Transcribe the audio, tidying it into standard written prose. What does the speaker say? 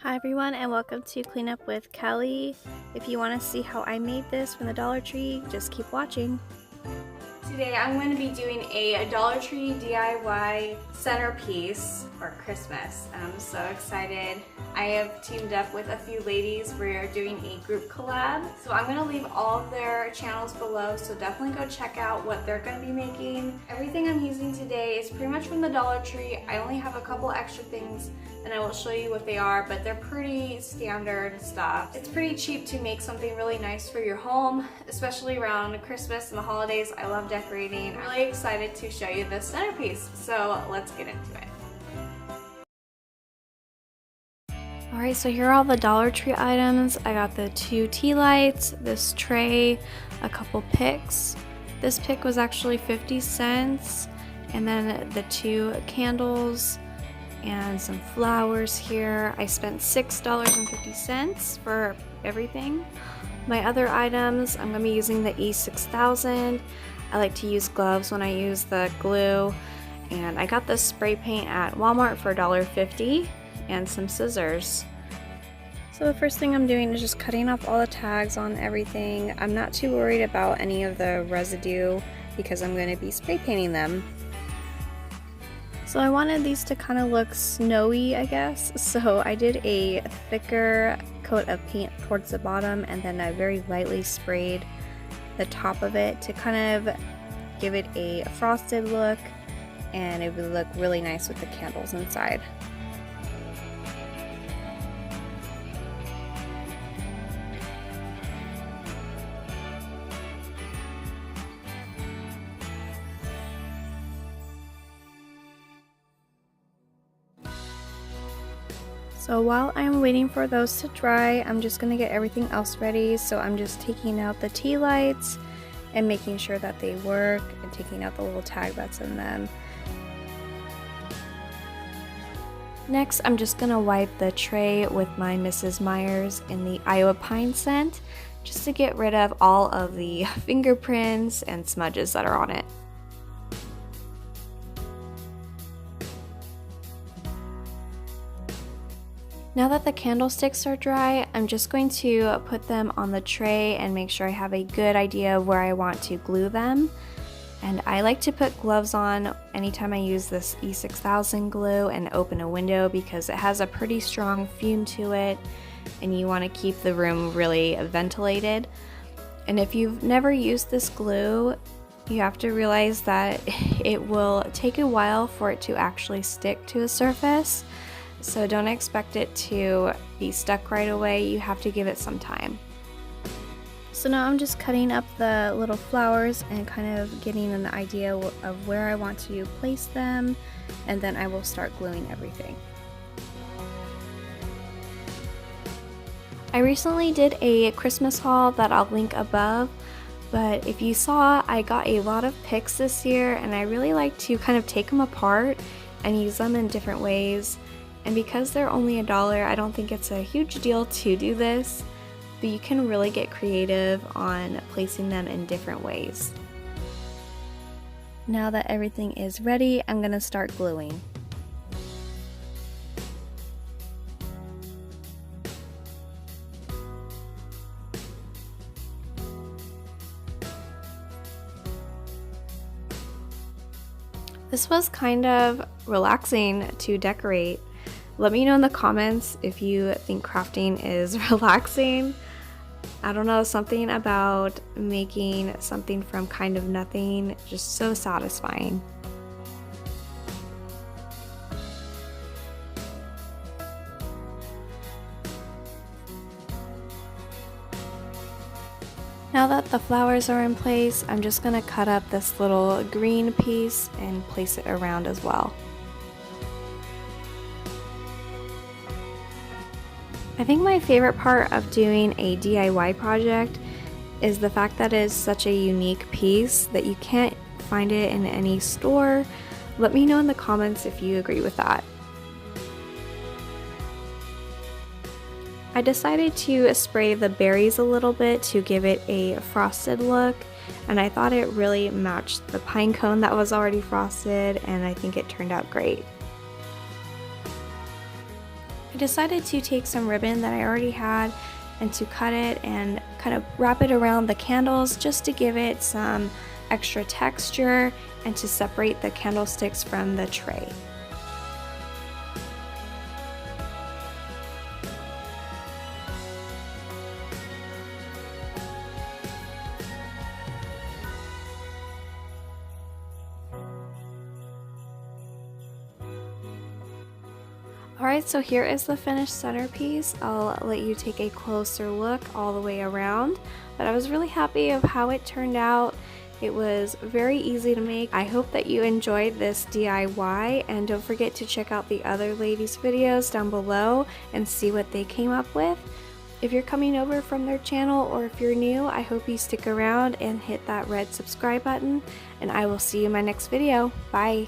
Hi everyone and welcome to Clean Up with Kellie. If you want to see how I made this from the Dollar Tree, just keep watching. Today I'm going to be doing a Dollar Tree DIY centerpiece for Christmas and I'm so excited. I have teamed up with a few ladies. We're doing a group collab. So I'm going to leave all of their channels below, so definitely go check out what they're going to be making. Everything I'm using today is pretty much from the Dollar Tree. I only have a couple extra things and I will show you what they are, but they're pretty standard stuff. It's pretty cheap to make something really nice for your home, especially around Christmas and the holidays. I love decorating. I'm really excited to show you this centerpiece, so let's get into it. Alright, so here are all the Dollar Tree items. I got the 2 tea lights, this tray, a couple picks. This pick was actually 50 cents, and then the 2 candles, and some flowers here. I spent $6.50 for everything. My other items, I'm going to be using the E6000. I like to use gloves when I use the glue. And I got this spray paint at Walmart for $1.50 and some scissors. So the first thing I'm doing is just cutting off all the tags on everything. I'm not too worried about any of the residue because I'm going to be spray painting them. So I wanted these to kind of look snowy, I guess, so I did a thicker coat of paint towards the bottom and then I very lightly sprayed the top of it to kind of give it a frosted look, and it would look really nice with the candles inside. So while I'm waiting for those to dry, I'm just going to get everything else ready. So I'm just taking out the tea lights and making sure that they work and taking out the little tag that's in them. Next, I'm just going to wipe the tray with my Mrs. Meyer's in the Iowa Pine scent just to get rid of all of the fingerprints and smudges that are on it. Now that the candlesticks are dry, I'm just going to put them on the tray and make sure I have a good idea of where I want to glue them. And I like to put gloves on anytime I use this E6000 glue and open a window because it has a pretty strong fume to it and you want to keep the room really ventilated. And if you've never used this glue, you have to realize that it will take a while for it to actually stick to a surface. So don't expect it to be stuck right away, you have to give it some time. So now I'm just cutting up the little flowers and kind of getting an idea of where I want to place them, and then I will start gluing everything. I recently did a Christmas haul that I'll link above, but if you saw, I got a lot of picks this year and I really like to kind of take them apart and use them in different ways. And because they're only $1, I don't think it's a huge deal to do this, but you can really get creative on placing them in different ways. Now that everything is ready, I'm going to start gluing. This was kind of relaxing to decorate. Let me know in the comments if you think crafting is relaxing. I don't know, something about making something from kind of nothing, just so satisfying. Now that the flowers are in place, I'm just going to cut up this little green piece and place it around as well. I think my favorite part of doing a DIY project is the fact that it is such a unique piece that you can't find it in any store. Let me know in the comments if you agree with that. I decided to spray the berries a little bit to give it a frosted look, and I thought it really matched the pine cone that was already frosted, and I think it turned out great. decided to take some ribbon that I already had and to cut it and kind of wrap it around the candles just to give it some extra texture and to separate the candlesticks from the tray. Alright, so here is the finished centerpiece. I'll let you take a closer look all the way around, but I was really happy of how it turned out. It was very easy to make. I hope that you enjoyed this DIY, and don't forget to check out the other ladies' videos down below and see what they came up with. If you're coming over from their channel or if you're new, I hope you stick around and hit that red subscribe button, and I will see you in my next video. Bye!